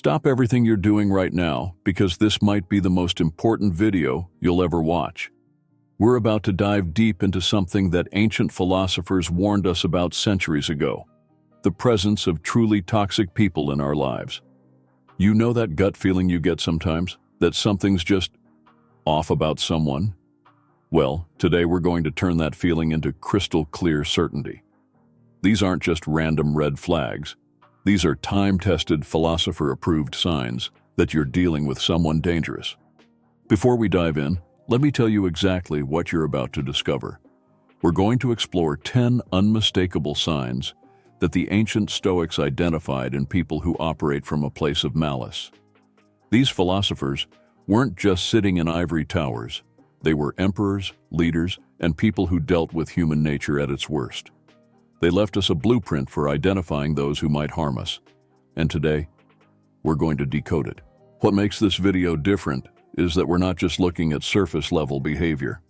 Stop everything you're doing right now, because this might be the most important video you'll ever watch. We're about to dive deep into something that ancient philosophers warned us about centuries ago: the presence of truly toxic people in our lives. You know that gut feeling you get sometimes, that something's just off about someone? Well, today we're going to turn that feeling into crystal clear certainty. These aren't just random red flags. These are time-tested, philosopher-approved signs that you're dealing with someone dangerous. Before we dive in, let me tell you exactly what you're about to discover. We're going to explore 10 unmistakable signs that the ancient Stoics identified in people who operate from a place of malice. These philosophers weren't just sitting in ivory towers. They were emperors, leaders, and people who dealt with human nature at its worst. They left us a blueprint for identifying those who might harm us. And today, we're going to decode it. What makes this video different is that we're not just looking at surface-level behavior.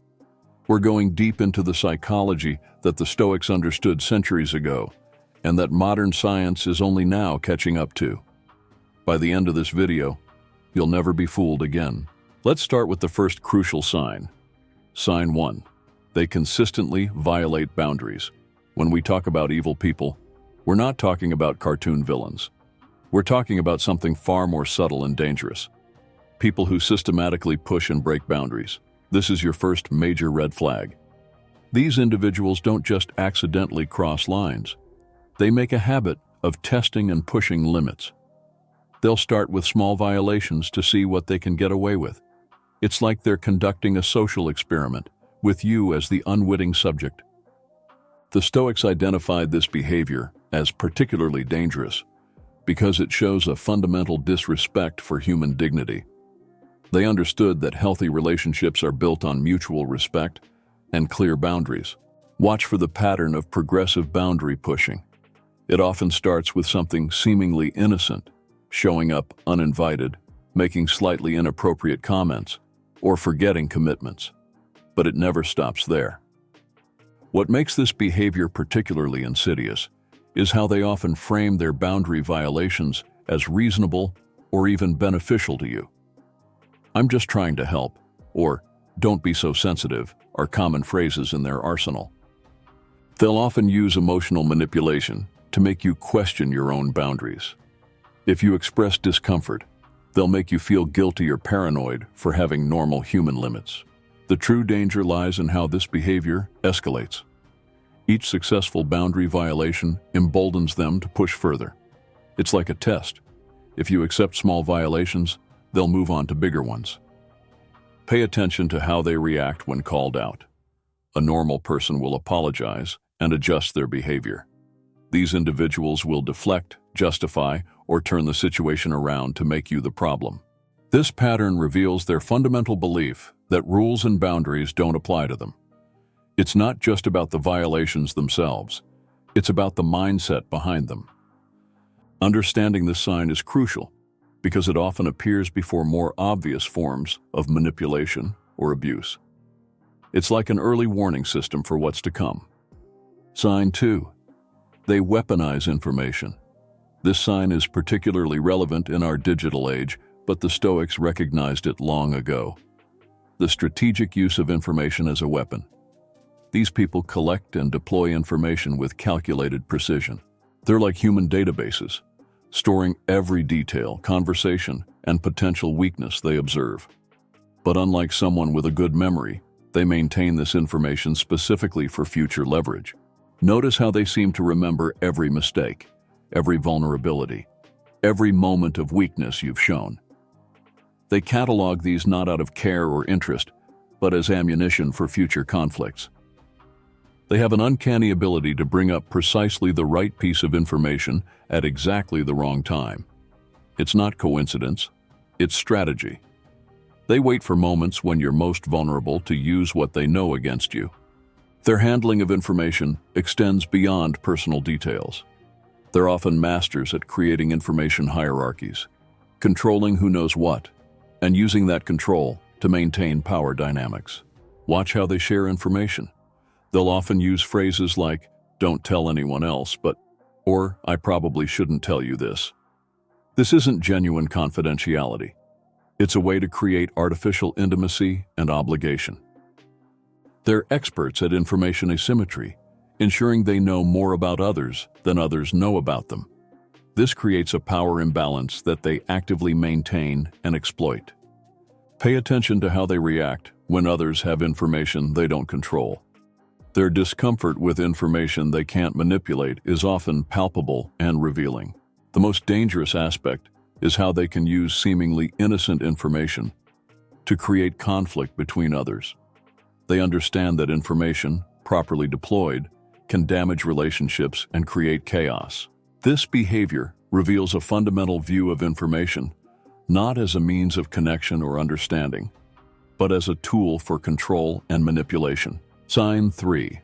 We're going deep into the psychology that the Stoics understood centuries ago, and that modern science is only now catching up to. By the end of this video, you'll never be fooled again. Let's start with the first crucial sign. Sign 1. They consistently violate boundaries. When we talk about evil people, we're not talking about cartoon villains. We're talking about something far more subtle and dangerous. People who systematically push and break boundaries. This is your first major red flag. These individuals don't just accidentally cross lines. They make a habit of testing and pushing limits. They'll start with small violations to see what they can get away with. It's like they're conducting a social experiment, with you as the unwitting subject. The Stoics identified this behavior as particularly dangerous because it shows a fundamental disrespect for human dignity. They understood that healthy relationships are built on mutual respect and clear boundaries. Watch for the pattern of progressive boundary pushing. It often starts with something seemingly innocent, showing up uninvited, making slightly inappropriate comments, or forgetting commitments. But it never stops there. What makes this behavior particularly insidious is how they often frame their boundary violations as reasonable or even beneficial to you. "I'm just trying to help," or "don't be so sensitive," are common phrases in their arsenal. They'll often use emotional manipulation to make you question your own boundaries. If you express discomfort, they'll make you feel guilty or paranoid for having normal human limits. The true danger lies in how this behavior escalates. Each successful boundary violation emboldens them to push further. It's like a test. If you accept small violations, they'll move on to bigger ones. Pay attention to how they react when called out. A normal person will apologize and adjust their behavior. These individuals will deflect, justify, or turn the situation around to make you the problem. This pattern reveals their fundamental belief that rules and boundaries don't apply to them. It's not just about the violations themselves, it's about the mindset behind them. Understanding this sign is crucial because it often appears before more obvious forms of manipulation or abuse. It's like an early warning system for what's to come. Sign 2. They weaponize information. This sign is particularly relevant in our digital age, but the Stoics recognized it long ago. The strategic use of information as a weapon. These people collect and deploy information with calculated precision. They're like human databases, storing every detail, conversation, and potential weakness they observe. But unlike someone with a good memory, they maintain this information specifically for future leverage. Notice how they seem to remember every mistake, every vulnerability, every moment of weakness you've shown. They catalog these not out of care or interest, but as ammunition for future conflicts. They have an uncanny ability to bring up precisely the right piece of information at exactly the wrong time. It's not coincidence, it's strategy. They wait for moments when you're most vulnerable to use what they know against you. Their handling of information extends beyond personal details. They're often masters at creating information hierarchies, controlling who knows what, and using that control to maintain power dynamics. Watch how they share information. They'll often use phrases like, "Don't tell anyone else," or "I probably shouldn't tell you this." This isn't genuine confidentiality. It's a way to create artificial intimacy and obligation. They're experts at information asymmetry, ensuring they know more about others than others know about them. This creates a power imbalance that they actively maintain and exploit. Pay attention to how they react when others have information they don't control. Their discomfort with information they can't manipulate is often palpable and revealing. The most dangerous aspect is how they can use seemingly innocent information to create conflict between others. They understand that information, properly deployed, can damage relationships and create chaos. This behavior reveals a fundamental view of information, not as a means of connection or understanding, but as a tool for control and manipulation. Sign 3.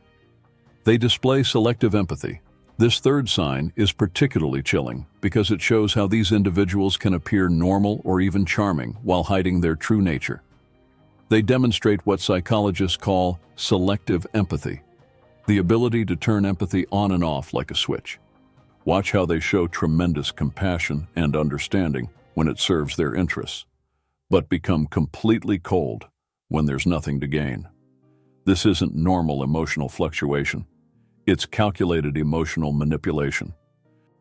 They display selective empathy. This third sign is particularly chilling because it shows how these individuals can appear normal or even charming while hiding their true nature. They demonstrate what psychologists call selective empathy, the ability to turn empathy on and off like a switch. Watch how they show tremendous compassion and understanding when it serves their interests, but become completely cold when there's nothing to gain. This isn't normal emotional fluctuation. It's calculated emotional manipulation.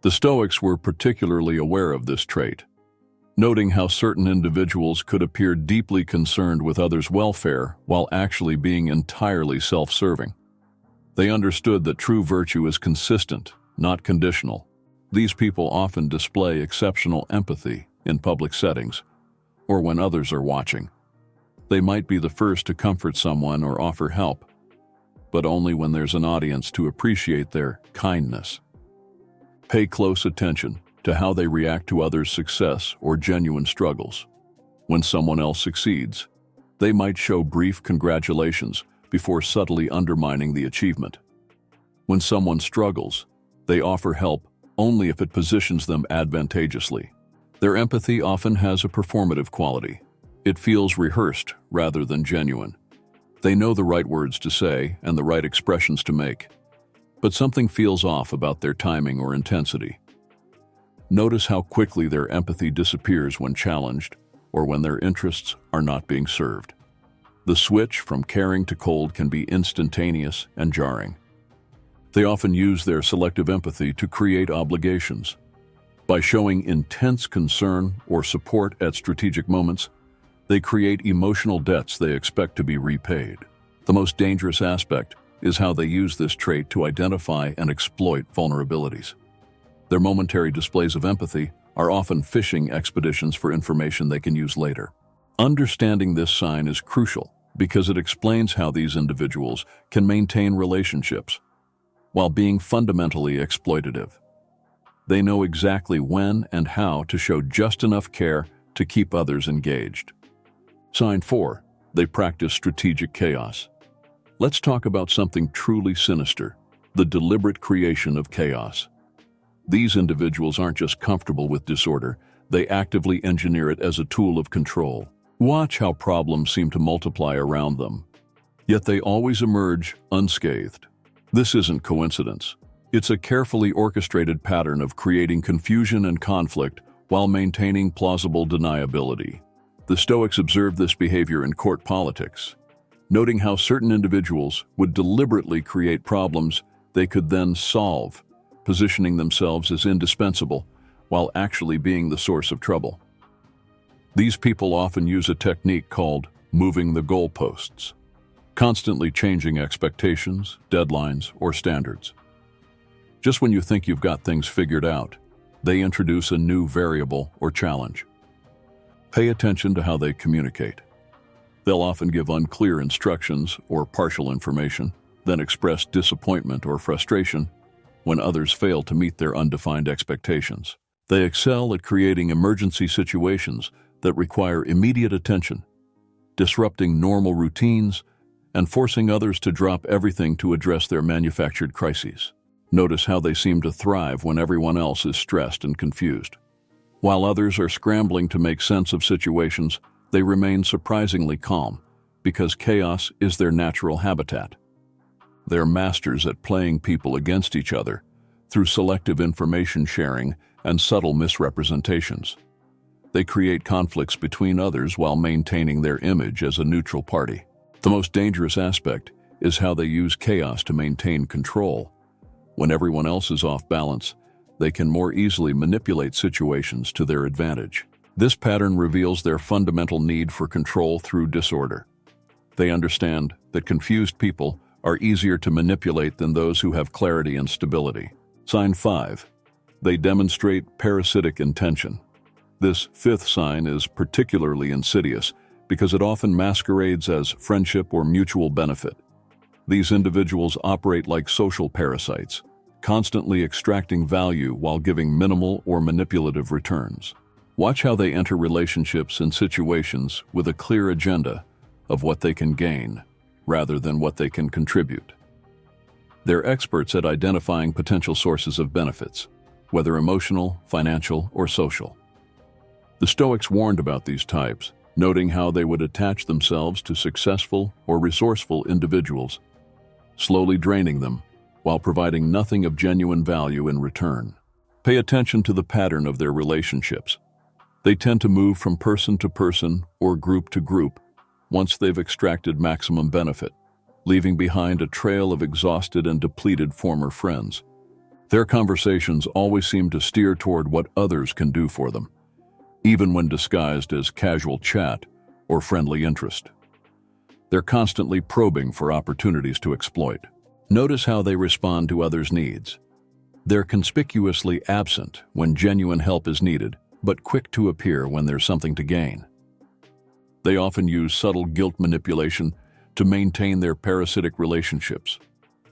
The Stoics were particularly aware of this trait, noting how certain individuals could appear deeply concerned with others' welfare while actually being entirely self-serving. They understood that true virtue is consistent, not conditional. These people often display exceptional empathy in public settings or when others are watching. They might be the first to comfort someone or offer help, but only when there's an audience to appreciate their kindness. Pay close attention to how they react to others' success or genuine struggles. When someone else succeeds, they might show brief congratulations before subtly undermining the achievement. When someone struggles, they offer help only if it positions them advantageously. Their empathy often has a performative quality. It feels rehearsed rather than genuine. They know the right words to say and the right expressions to make, but something feels off about their timing or intensity. Notice how quickly their empathy disappears when challenged or when their interests are not being served. The switch from caring to cold can be instantaneous and jarring. They often use their selective empathy to create obligations. By showing intense concern or support at strategic moments, they create emotional debts they expect to be repaid. The most dangerous aspect is how they use this trait to identify and exploit vulnerabilities. Their momentary displays of empathy are often fishing expeditions for information they can use later. Understanding this sign is crucial because it explains how these individuals can maintain relationships while being fundamentally exploitative. They know exactly when and how to show just enough care to keep others engaged. Sign 4. They practice strategic chaos. Let's talk about something truly sinister, the deliberate creation of chaos. These individuals aren't just comfortable with disorder, they actively engineer it as a tool of control. Watch how problems seem to multiply around them, yet they always emerge unscathed. This isn't coincidence. It's a carefully orchestrated pattern of creating confusion and conflict while maintaining plausible deniability. The Stoics observed this behavior in court politics, noting how certain individuals would deliberately create problems they could then solve, positioning themselves as indispensable while actually being the source of trouble. These people often use a technique called moving the goalposts, constantly changing expectations, deadlines, or standards. Just when you think you've got things figured out, they introduce a new variable or challenge. Pay attention to how they communicate. They'll often give unclear instructions or partial information, then express disappointment or frustration when others fail to meet their undefined expectations. They excel at creating emergency situations that require immediate attention, disrupting normal routines and forcing others to drop everything to address their manufactured crises. Notice how they seem to thrive when everyone else is stressed and confused. While others are scrambling to make sense of situations, they remain surprisingly calm because chaos is their natural habitat. They're masters at playing people against each other, through selective information sharing and subtle misrepresentations. They create conflicts between others while maintaining their image as a neutral party. The most dangerous aspect is how they use chaos to maintain control. When everyone else is off balance, they can more easily manipulate situations to their advantage. This pattern reveals their fundamental need for control through disorder. They understand that confused people are easier to manipulate than those who have clarity and stability. Sign 5. They demonstrate parasitic intention. This fifth sign is particularly insidious because it often masquerades as friendship or mutual benefit. These individuals operate like social parasites, constantly extracting value while giving minimal or manipulative returns. Watch how they enter relationships and situations with a clear agenda of what they can gain, rather than what they can contribute. They're experts at identifying potential sources of benefits, whether emotional, financial, or social. The Stoics warned about these types, noting how they would attach themselves to successful or resourceful individuals, slowly draining them while providing nothing of genuine value in return. Pay attention to the pattern of their relationships. They tend to move from person to person or group to group once they've extracted maximum benefit, leaving behind a trail of exhausted and depleted former friends. Their conversations always seem to steer toward what others can do for them, even when disguised as casual chat or friendly interest. They're constantly probing for opportunities to exploit. Notice how they respond to others' needs. They're conspicuously absent when genuine help is needed, but quick to appear when there's something to gain. They often use subtle guilt manipulation to maintain their parasitic relationships.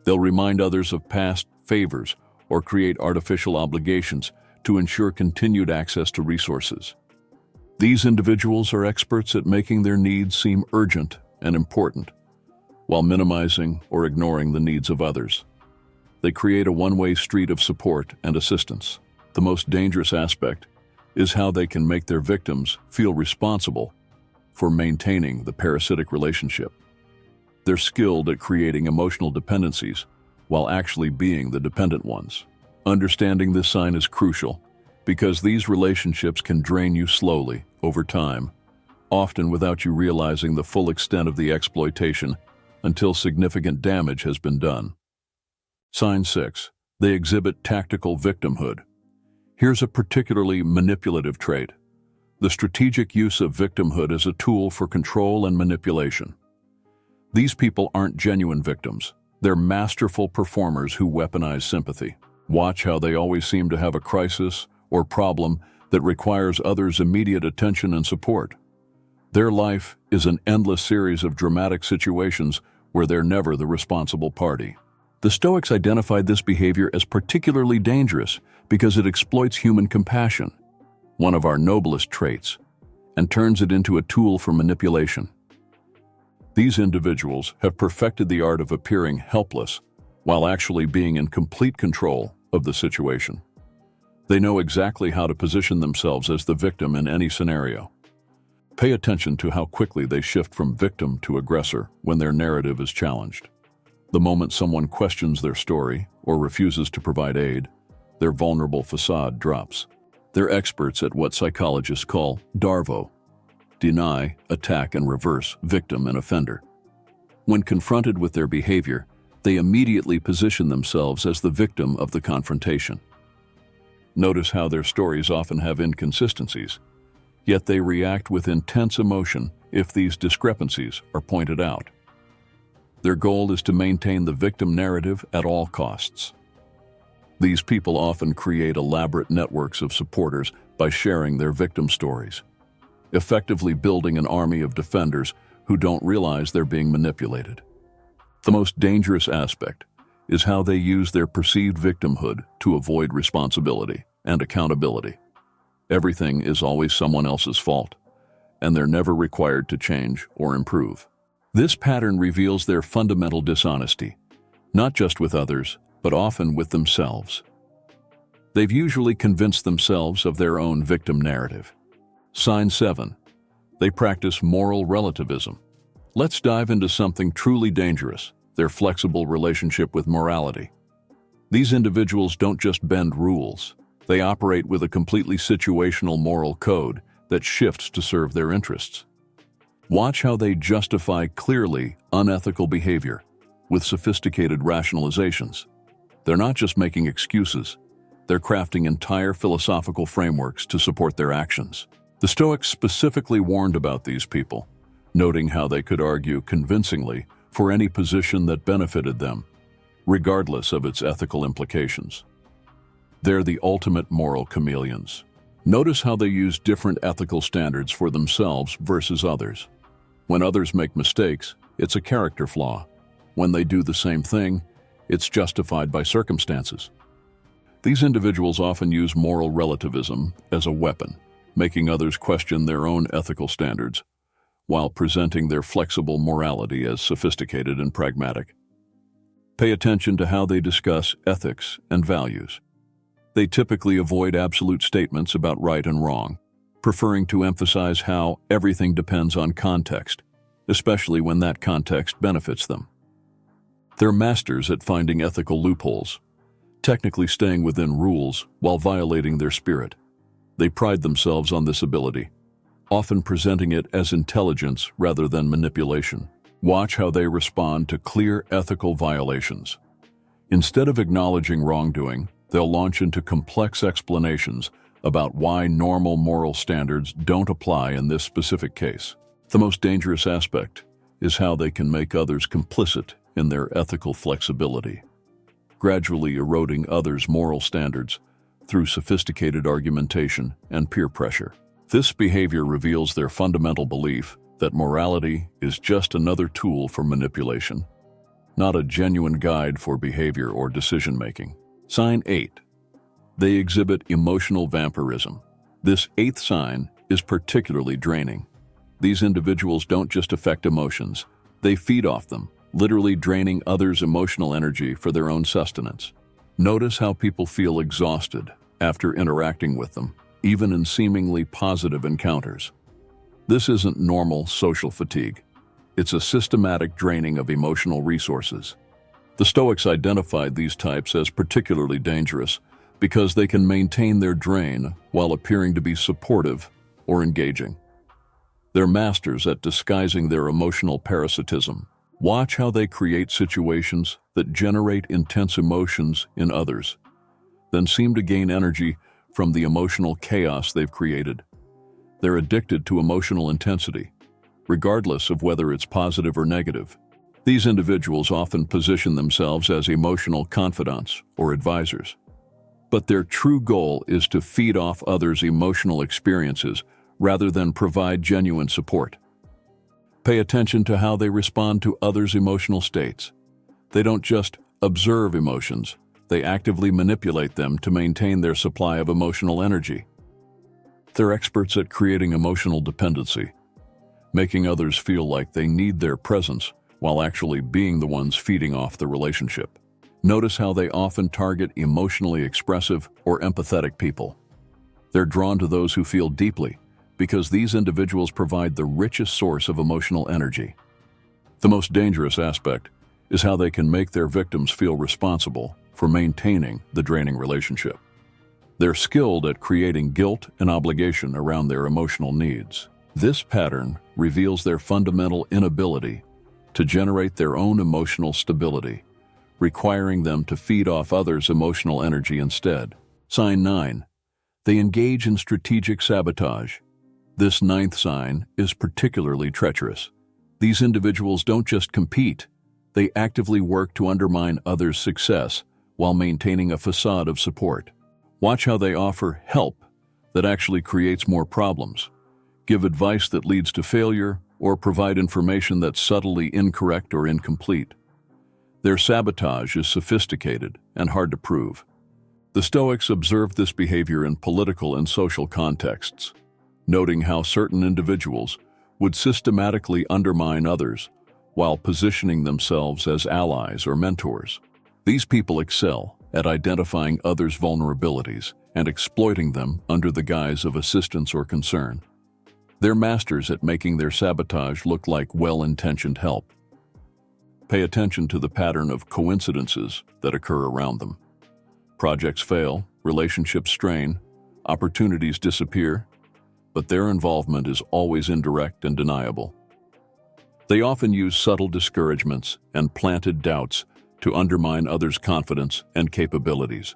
They'll remind others of past favors or create artificial obligations to ensure continued access to resources. These individuals are experts at making their needs seem urgent and important, while minimizing or ignoring the needs of others. They create a one-way street of support and assistance. The most dangerous aspect is how they can make their victims feel responsible for maintaining the parasitic relationship. They're skilled at creating emotional dependencies while actually being the dependent ones. Understanding this sign is crucial because these relationships can drain you slowly over time, often without you realizing the full extent of the exploitation until significant damage has been done. Sign 6. They exhibit tactical victimhood. Here's a particularly manipulative trait: the strategic use of victimhood as a tool for control and manipulation. These people aren't genuine victims. They're masterful performers who weaponize sympathy. Watch how they always seem to have a crisis or problem that requires others' immediate attention and support. Their life is an endless series of dramatic situations where they're never the responsible party. The Stoics identified this behavior as particularly dangerous because it exploits human compassion, one of our noblest traits, and turns it into a tool for manipulation. These individuals have perfected the art of appearing helpless while actually being in complete control of the situation. They know exactly how to position themselves as the victim in any scenario. Pay attention to how quickly they shift from victim to aggressor when their narrative is challenged. The moment someone questions their story or refuses to provide aid, their vulnerable facade drops. They're experts at what psychologists call DARVO: deny, attack, and reverse, victim and offender. When confronted with their behavior, they immediately position themselves as the victim of the confrontation. Notice how their stories often have inconsistencies, yet they react with intense emotion if these discrepancies are pointed out. Their goal is to maintain the victim narrative at all costs. These people often create elaborate networks of supporters by sharing their victim stories, effectively building an army of defenders who don't realize they're being manipulated. The most dangerous aspect is how they use their perceived victimhood to avoid responsibility and accountability. Everything is always someone else's fault, and they're never required to change or improve. This pattern reveals their fundamental dishonesty, not just with others, but often with themselves. They've usually convinced themselves of their own victim narrative. Sign 7. They practice moral relativism. Let's dive into something truly dangerous: their flexible relationship with morality. These individuals don't just bend rules. They operate with a completely situational moral code that shifts to serve their interests. Watch how they justify clearly unethical behavior with sophisticated rationalizations. They're not just making excuses. They're crafting entire philosophical frameworks to support their actions. The Stoics specifically warned about these people, noting how they could argue convincingly for any position that benefited them, regardless of its ethical implications. They're the ultimate moral chameleons. Notice how they use different ethical standards for themselves versus others. When others make mistakes, it's a character flaw. When they do the same thing, it's justified by circumstances. These individuals often use moral relativism as a weapon, making others question their own ethical standards, while presenting their flexible morality as sophisticated and pragmatic. Pay attention to how they discuss ethics and values. They typically avoid absolute statements about right and wrong, preferring to emphasize how everything depends on context, especially when that context benefits them. They're masters at finding ethical loopholes, technically staying within rules while violating their spirit. They pride themselves on this ability, often presenting it as intelligence rather than manipulation. Watch how they respond to clear ethical violations. Instead of acknowledging wrongdoing, they'll launch into complex explanations about why normal moral standards don't apply in this specific case. The most dangerous aspect is how they can make others complicit in their ethical flexibility, gradually eroding others' moral standards through sophisticated argumentation and peer pressure. This behavior reveals their fundamental belief that morality is just another tool for manipulation, not a genuine guide for behavior or decision-making. Sign 8. They exhibit emotional vampirism. This 8th sign is particularly draining. These individuals don't just affect emotions, they feed off them, literally draining others' emotional energy for their own sustenance. Notice how people feel exhausted after interacting with them, even in seemingly positive encounters. This isn't normal social fatigue. It's a systematic draining of emotional resources. The Stoics identified these types as particularly dangerous because they can maintain their drain while appearing to be supportive or engaging. They're masters at disguising their emotional parasitism. Watch how they create situations that generate intense emotions in others, then seem to gain energy from the emotional chaos they've created. They're addicted to emotional intensity, regardless of whether it's positive or negative. These individuals often position themselves as emotional confidants or advisors, but their true goal is to feed off others' emotional experiences rather than provide genuine support. Pay attention to how they respond to others' emotional states. They don't just observe emotions, they actively manipulate them to maintain their supply of emotional energy. They're experts at creating emotional dependency, making others feel like they need their presence while actually being the ones feeding off the relationship. Notice how they often target emotionally expressive or empathetic people. They're drawn to those who feel deeply because these individuals provide the richest source of emotional energy. The most dangerous aspect is how they can make their victims feel responsible for maintaining the draining relationship. They're skilled at creating guilt and obligation around their emotional needs. This pattern reveals their fundamental inability to generate their own emotional stability, requiring them to feed off others' emotional energy instead. Sign 9. They engage in strategic sabotage. This 9th sign is particularly treacherous. These individuals don't just compete, they actively work to undermine others' success while maintaining a facade of support. Watch how they offer help that actually creates more problems, give advice that leads to failure, or provide information that's subtly incorrect or incomplete. Their sabotage is sophisticated and hard to prove. The Stoics observed this behavior in political and social contexts, noting how certain individuals would systematically undermine others while positioning themselves as allies or mentors. These people excel at identifying others' vulnerabilities and exploiting them under the guise of assistance or concern. They're masters at making their sabotage look like well-intentioned help. Pay attention to the pattern of coincidences that occur around them. Projects fail, relationships strain, opportunities disappear, but their involvement is always indirect and deniable. They often use subtle discouragements and planted doubts to undermine others' confidence and capabilities.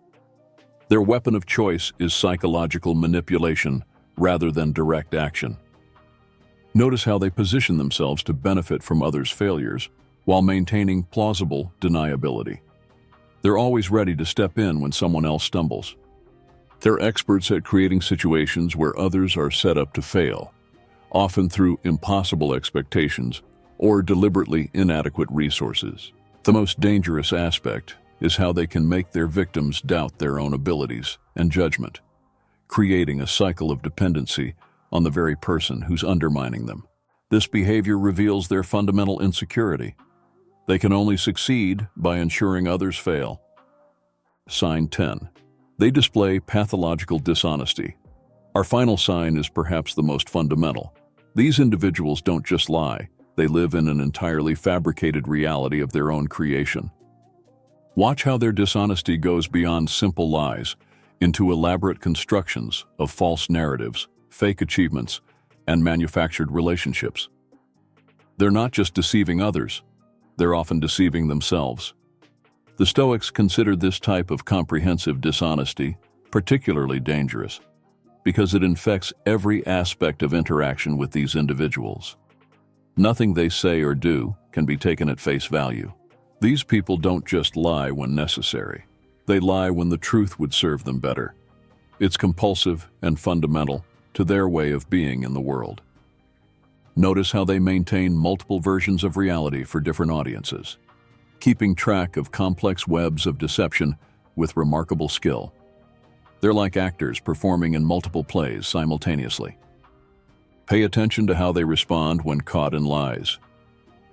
Their weapon of choice is psychological manipulation rather than direct action. Notice how they position themselves to benefit from others' failures while maintaining plausible deniability. They're always ready to step in when someone else stumbles. They're experts at creating situations where others are set up to fail, often through impossible expectations or deliberately inadequate resources. The most dangerous aspect is how they can make their victims doubt their own abilities and judgment, creating a cycle of dependency on the very person who's undermining them. This behavior reveals their fundamental insecurity. They can only succeed by ensuring others fail. Sign 10. They display pathological dishonesty. Our final sign is perhaps the most fundamental. These individuals don't just lie, they live in an entirely fabricated reality of their own creation. Watch how their dishonesty goes beyond simple lies into elaborate constructions of false narratives, fake achievements, and manufactured relationships. They're not just deceiving others, they're often deceiving themselves. The Stoics considered this type of comprehensive dishonesty particularly dangerous because it infects every aspect of interaction with these individuals. Nothing they say or do can be taken at face value. These people don't just lie when necessary. They lie when the truth would serve them better. It's compulsive and fundamental to their way of being in the world. Notice how they maintain multiple versions of reality for different audiences, keeping track of complex webs of deception with remarkable skill. They're like actors performing in multiple plays simultaneously. Pay attention to how they respond when caught in lies.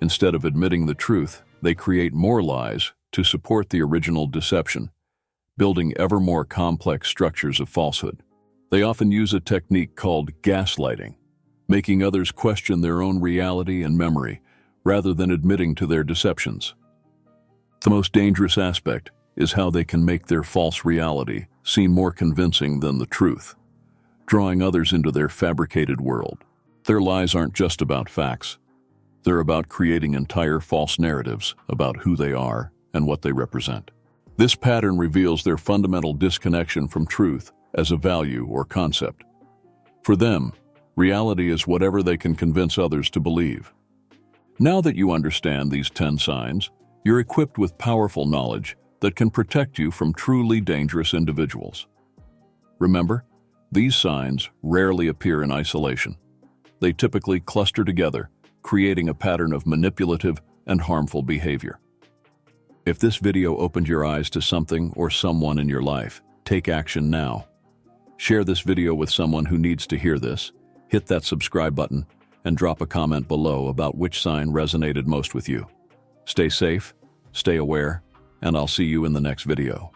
Instead of admitting the truth, they create more lies to support the original deception, building ever more complex structures of falsehood. They often use a technique called gaslighting, making others question their own reality and memory rather than admitting to their deceptions. The most dangerous aspect is how they can make their false reality seem more convincing than the truth, drawing others into their fabricated world. Their lies aren't just about facts. They're about creating entire false narratives about who they are and what they represent. This pattern reveals their fundamental disconnection from truth as a value or concept. For them, reality is whatever they can convince others to believe. Now that you understand these 10 signs, you're equipped with powerful knowledge that can protect you from truly dangerous individuals. Remember, these signs rarely appear in isolation. They typically cluster together, creating a pattern of manipulative and harmful behavior. If this video opened your eyes to something or someone in your life, take action now. Share this video with someone who needs to hear this, hit that subscribe button, and drop a comment below about which sign resonated most with you. Stay safe, stay aware, and I'll see you in the next video.